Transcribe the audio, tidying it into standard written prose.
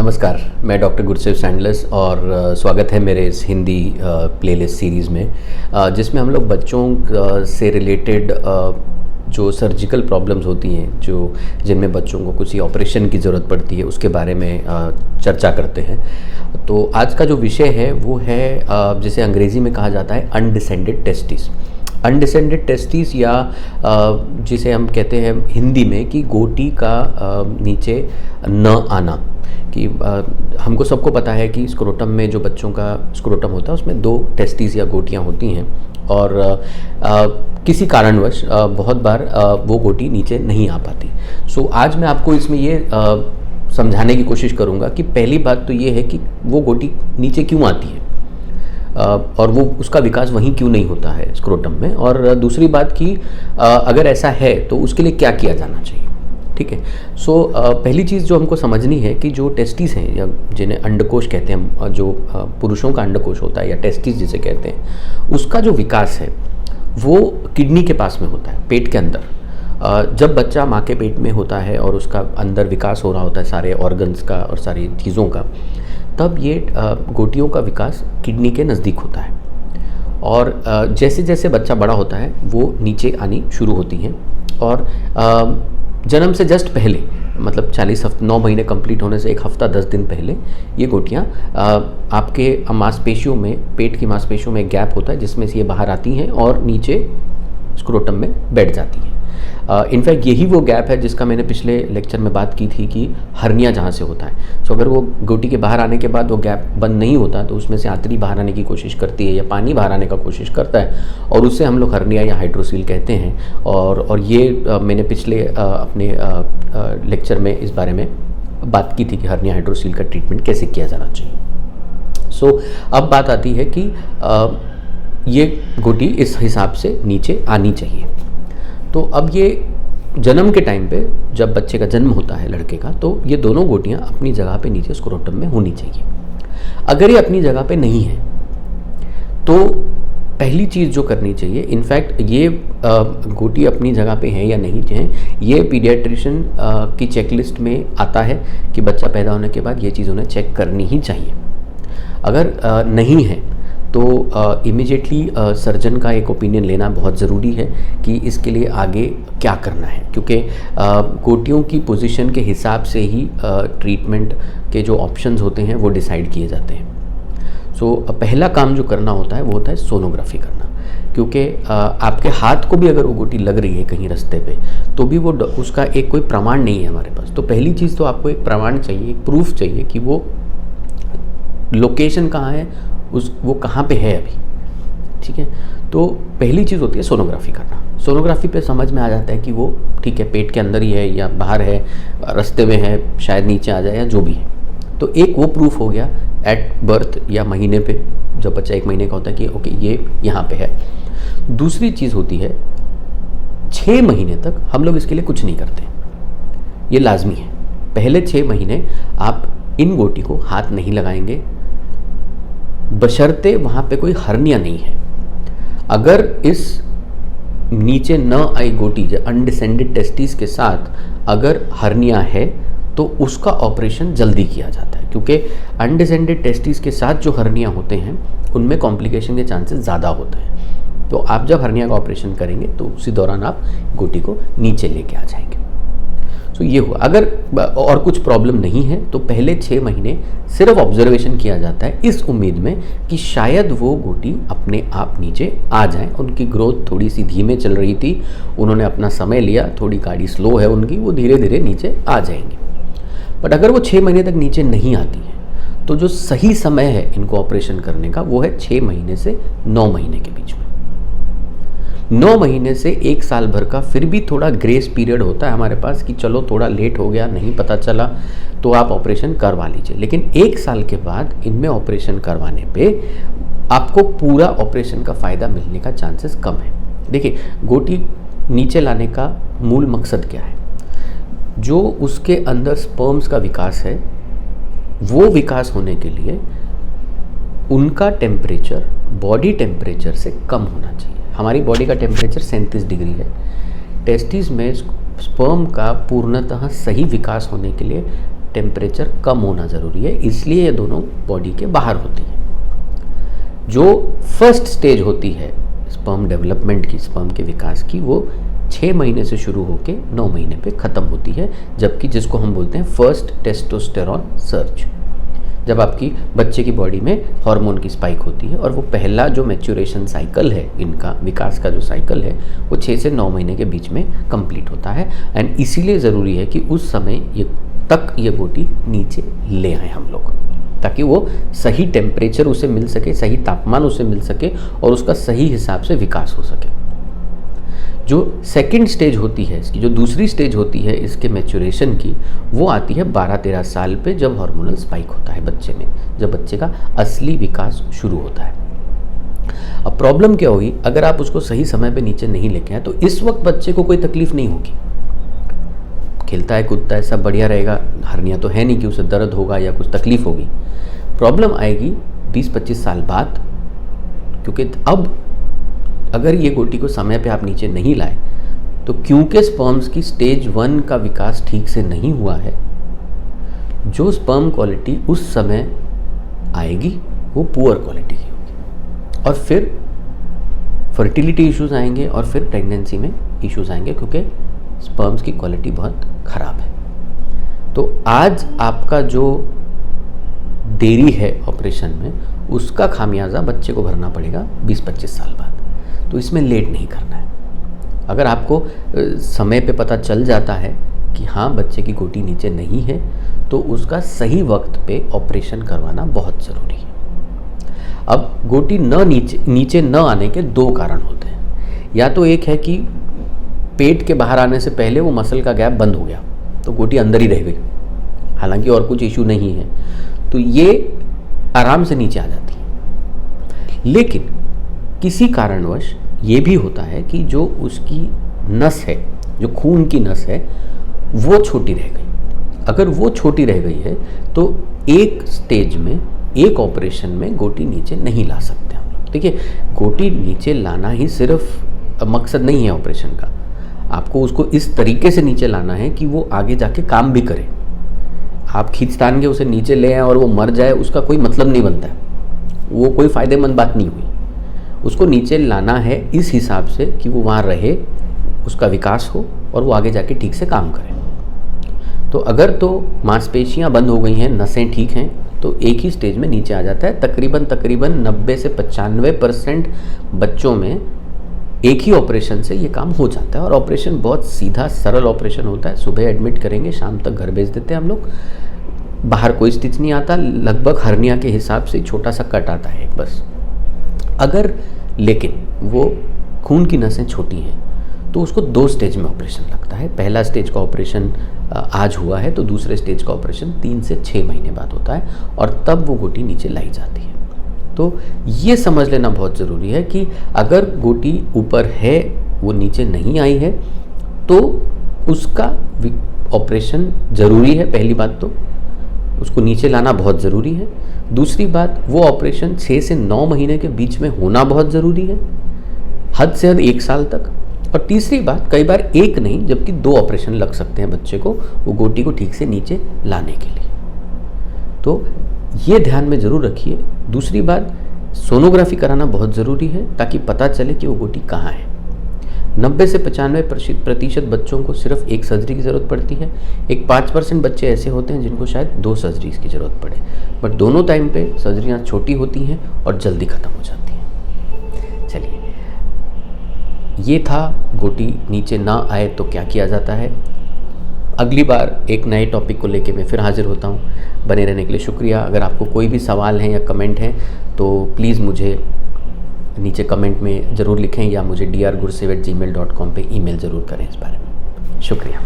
नमस्कार, मैं डॉक्टर गुरसेव सैंडलस और स्वागत है मेरे इस हिंदी प्लेलिस्ट सीरीज़ में, जिसमें हम लोग बच्चों से रिलेटेड जो सर्जिकल प्रॉब्लम्स होती हैं, जिनमें बच्चों को किसी ऑपरेशन की ज़रूरत पड़ती है, उसके बारे में चर्चा करते हैं। तो आज का जो विषय है वो है जिसे अंग्रेज़ी में कहा जाता है अनडिसेंडेड टेस्टिस। अनडिसेंडेड टेस्टिस या जिसे हम कहते हैं हिंदी में कि गोटी का नीचे न आना। कि हमको सबको पता है कि स्क्रोटम में जो बच्चों का स्क्रोटम होता है उसमें 2 टेस्टिस या गोटियां होती हैं और किसी कारणवश बहुत बार वो गोटी नीचे नहीं आ पाती। सो आज मैं आपको इसमें ये समझाने की कोशिश करूँगा कि पहली बात तो ये है कि वो गोटी नीचे क्यों आती है और वो उसका विकास वहीं क्यों नहीं होता है स्क्रोटम में, और दूसरी बात कि अगर ऐसा है तो उसके लिए क्या किया जाना चाहिए। ठीक है। सो पहली चीज़ जो हमको समझनी है कि जो टेस्टिस हैं या जिन्हें अंडकोश कहते हैं, जो पुरुषों का अंडकोश होता है या टेस्टिस जिसे कहते हैं, उसका जो विकास है वो किडनी के पास में होता है, पेट के अंदर। जब बच्चा माँ के पेट में होता है और उसका अंदर विकास हो रहा होता है सारे ऑर्गन्स का और सारी चीज़ों का, तब ये गोटियों का विकास किडनी के नज़दीक होता है और जैसे जैसे बच्चा बड़ा होता है वो नीचे आनी शुरू होती हैं और जन्म से जस्ट पहले, मतलब 9 महीने कंप्लीट होने से 1 हफ्ता 10 दिन पहले ये गोटियाँ आपके मांसपेशियों में, पेट की मांसपेशियों में एक गैप होता है जिसमें से ये बाहर आती हैं और नीचे स्क्रोटम में बैठ जाती हैं। इनफैक्ट यही वो गैप है जिसका मैंने पिछले लेक्चर में बात की थी कि हर्निया जहाँ से होता है। सो अगर वो गोटी के बाहर आने के बाद वो गैप बंद नहीं होता तो उसमें से आंतड़ी बाहर आने की कोशिश करती है या पानी बाहर आने का कोशिश करता है और उससे हम लोग हर्निया या हाइड्रोसील कहते हैं। और ये मैंने पिछले अपने लेक्चर में इस बारे में बात की थी कि हर्निया हाइड्रोसील का ट्रीटमेंट कैसे किया जाना चाहिए। सो अब बात आती है कि ये गोटी इस हिसाब से नीचे आनी चाहिए। तो अब ये जन्म के टाइम पे जब बच्चे का जन्म होता है लड़के का, तो ये दोनों गोटियां अपनी जगह पे नीचे स्क्रोटम में होनी चाहिए। अगर ये अपनी जगह पे नहीं है तो पहली चीज़ जो करनी चाहिए, इनफैक्ट ये गोटी अपनी जगह पे है या नहीं है, ये पीडियाट्रिशियन की चेकलिस्ट में आता है कि बच्चा पैदा होने के बाद ये चीज़ उन्हें चेक करनी ही चाहिए। अगर नहीं है तो इमीडिएटली सर्जन का एक ओपिनियन लेना बहुत ज़रूरी है कि इसके लिए आगे क्या करना है, क्योंकि गोटियों की पोजीशन के हिसाब से ही ट्रीटमेंट के जो ऑप्शंस होते हैं वो डिसाइड किए जाते हैं। सो पहला काम जो करना होता है वो होता है सोनोग्राफी करना, क्योंकि आपके हाथ को भी अगर वो गोटी लग रही है कहीं रास्ते पे तो भी वो उसका एक कोई प्रमाण नहीं है हमारे पास। तो पहली चीज़ तो आपको एक प्रमाण चाहिए, एक प्रूफ चाहिए कि वो लोकेशन कहाँ है, वो कहाँ पे है अभी। ठीक है। तो पहली चीज़ होती है सोनोग्राफी करना। सोनोग्राफी पे समझ में आ जाता है कि वो ठीक है, पेट के अंदर ही है या बाहर है, रास्ते में है, शायद नीचे आ जाए या जो भी है। तो एक वो प्रूफ हो गया एट बर्थ या महीने पे, जब बच्चा 1 महीने का होता है कि ओके ये यहाँ पे है। दूसरी चीज़ होती है 6 महीने तक हम लोग इसके लिए कुछ नहीं करते, ये लाजमी है। पहले 6 महीने आप इन गोटी को हाथ नहीं लगाएंगे बशर्ते वहाँ पे कोई हर्निया नहीं है। अगर इस नीचे न आई गोटी जो अनडिसेंडेड टेस्टिस के साथ अगर हर्निया है तो उसका ऑपरेशन जल्दी किया जाता है, क्योंकि अनडिसेंडेड टेस्टिस के साथ जो हर्निया होते हैं उनमें कॉम्प्लिकेशन के चांसेस ज़्यादा होते हैं। तो आप जब हर्निया का ऑपरेशन करेंगे तो उसी दौरान आप गोटी को नीचे लेके आ जाएंगे। तो ये हुआ। अगर और कुछ प्रॉब्लम नहीं है तो पहले 6 महीने सिर्फ ऑब्जर्वेशन किया जाता है इस उम्मीद में कि शायद वो गोटी अपने आप नीचे आ जाए। उनकी ग्रोथ थोड़ी सी धीमे चल रही थी, उन्होंने अपना समय लिया, थोड़ी गाड़ी स्लो है उनकी, वो धीरे धीरे नीचे आ जाएंगे। बट अगर वो 6 महीने तक नीचे नहीं आती है तो जो सही समय है इनको ऑपरेशन करने का वो है 6 महीने से 9 महीने के बीच में। 9 महीने से 1 साल भर का फिर भी थोड़ा ग्रेस पीरियड होता है हमारे पास कि चलो थोड़ा लेट हो गया, नहीं पता चला तो आप ऑपरेशन करवा लीजिए। लेकिन 1 साल के बाद इनमें ऑपरेशन करवाने पे आपको पूरा ऑपरेशन का फ़ायदा मिलने का चांसेस कम है। देखिए, गोटी नीचे लाने का मूल मकसद क्या है? जो उसके अंदर स्पर्म्स का विकास है वो विकास होने के लिए उनका टेम्परेचर बॉडी टेम्परेचर से कम होना चाहिए। हमारी बॉडी का टेम्परेचर 37 डिग्री है। टेस्टिस में स्पर्म का पूर्णतः सही विकास होने के लिए टेम्परेचर कम होना ज़रूरी है, इसलिए ये दोनों बॉडी के बाहर होती है। जो फर्स्ट स्टेज होती है स्पर्म डेवलपमेंट की, स्पर्म के विकास की, वो 6 महीने से शुरू होकर 9 महीने पे ख़त्म होती है, जबकि जिसको हम बोलते हैं फर्स्ट टेस्टोस्टेरॉन सर्ज, जब आपकी बच्चे की बॉडी में हार्मोन की स्पाइक होती है। और वो पहला जो मैच्योरेशन साइकिल है, इनका विकास का जो साइकिल है, वो 6 से 9 महीने के बीच में कंप्लीट होता है। एंड इसीलिए ज़रूरी है कि उस समय ये गोटी नीचे ले आए हम लोग, ताकि वो सही टेम्परेचर उसे मिल सके, सही तापमान उसे मिल सके और उसका सही हिसाब से विकास हो सके। जो सेकंड स्टेज होती है इसकी, जो दूसरी स्टेज होती है इसके मैच्योरेशन की, वो आती है 12-13 साल पे, जब हार्मोनल स्पाइक होता है बच्चे में, जब बच्चे का असली विकास शुरू होता है। अब प्रॉब्लम क्या होगी, अगर आप उसको सही समय पे नीचे नहीं लेके आए तो इस वक्त बच्चे को कोई तकलीफ नहीं होगी, खेलता है कूदता है सब बढ़िया रहेगा, हर्निया तो है नहीं कि उसे दर्द होगा या कुछ तकलीफ होगी। प्रॉब्लम आएगी 20-25 साल बाद, क्योंकि अब अगर ये गोटी को समय पे आप नीचे नहीं लाए तो क्योंकि स्पर्म्स की स्टेज 1 का विकास ठीक से नहीं हुआ है, जो स्पर्म क्वालिटी उस समय आएगी वो पुअर क्वालिटी की होगी, और फिर फर्टिलिटी इश्यूज आएंगे और फिर प्रेगनेंसी में इश्यूज आएंगे, क्योंकि स्पर्म्स की क्वालिटी बहुत ख़राब है। तो आज आपका जो देरी है ऑपरेशन में, उसका खामियाजा बच्चे को भरना पड़ेगा 20-25 साल बाद। तो इसमें लेट नहीं करना है। अगर आपको समय पे पता चल जाता है कि हाँ बच्चे की गोटी नीचे नहीं है, तो उसका सही वक्त पे ऑपरेशन करवाना बहुत ज़रूरी है। अब गोटी नीचे न आने के 2 कारण होते हैं। या तो एक है कि पेट के बाहर आने से पहले वो मसल का गैप बंद हो गया, तो गोटी अंदर ही रह गई, हालांकि और कुछ इशू नहीं है, तो ये आराम से नीचे आ जाती है। लेकिन किसी कारणवश ये भी होता है कि जो उसकी नस है, जो खून की नस है, वो छोटी रह गई। अगर वो छोटी रह गई है तो एक स्टेज में, एक ऑपरेशन में गोटी नीचे नहीं ला सकते हम लोग। देखिए, गोटी नीचे लाना ही सिर्फ मकसद नहीं है ऑपरेशन का, आपको उसको इस तरीके से नीचे लाना है कि वो आगे जाके काम भी करे। आप खींचतान के उसे नीचे ले आए और वो मर जाए, उसका कोई मतलब नहीं बनता है, वो कोई फ़ायदेमंद बात नहीं हुई। उसको नीचे लाना है इस हिसाब से कि वो वहाँ रहे, उसका विकास हो और वो आगे जाके ठीक से काम करे। तो अगर तो मांसपेशियाँ बंद हो गई हैं, नसें ठीक हैं, तो एक ही स्टेज में नीचे आ जाता है। तकरीबन 90 से 95% बच्चों में एक ही ऑपरेशन से ये काम हो जाता है। और ऑपरेशन बहुत सीधा सरल ऑपरेशन होता है। सुबह एडमिट करेंगे, शाम तक घर भेज देते हैं हम लोग। बाहर कोई स्टिच नहीं आता, लगभग हर्निया के हिसाब से छोटा सा कट आता है बस। अगर लेकिन वो खून की नसें छोटी हैं तो उसको 2 स्टेज में ऑपरेशन लगता है। पहला स्टेज का ऑपरेशन आज हुआ है, तो दूसरे स्टेज का ऑपरेशन 3 से 6 महीने बाद होता है, और तब वो गोटी नीचे लाई जाती है। तो ये समझ लेना बहुत ज़रूरी है कि अगर गोटी ऊपर है, वो नीचे नहीं आई है, तो उसका ऑपरेशन ज़रूरी है। पहली बात तो उसको नीचे लाना बहुत ज़रूरी है। दूसरी बात, वो ऑपरेशन 6 से 9 महीने के बीच में होना बहुत ज़रूरी है, हद से हद 1 साल तक। और तीसरी बात, कई बार एक नहीं जबकि 2 ऑपरेशन लग सकते हैं बच्चे को वो गोटी को ठीक से नीचे लाने के लिए। तो ये ध्यान में ज़रूर रखिए। दूसरी बात, सोनोग्राफी कराना बहुत ज़रूरी है ताकि पता चले कि वो गोटी कहाँ है। 90 से 95% बच्चों को सिर्फ एक सर्जरी की ज़रूरत पड़ती है। एक 5% बच्चे ऐसे होते हैं जिनको शायद 2 सर्जरीज़ की ज़रूरत पड़े, बट दोनों टाइम पे सर्जरियाँ छोटी होती हैं और जल्दी ख़त्म हो जाती हैं। चलिए, ये था गोटी नीचे ना आए तो क्या किया जाता है। अगली बार एक नए टॉपिक को लेके मैं फिर हाजिर होता हूँ। बने रहने के लिए शुक्रिया। अगर आपको कोई भी सवाल हैं या कमेंट हैं तो प्लीज़ मुझे नीचे कमेंट में ज़रूर लिखें, या मुझे drgursev@gmail.com पे ईमेल ज़रूर करें इस बारे में। शुक्रिया।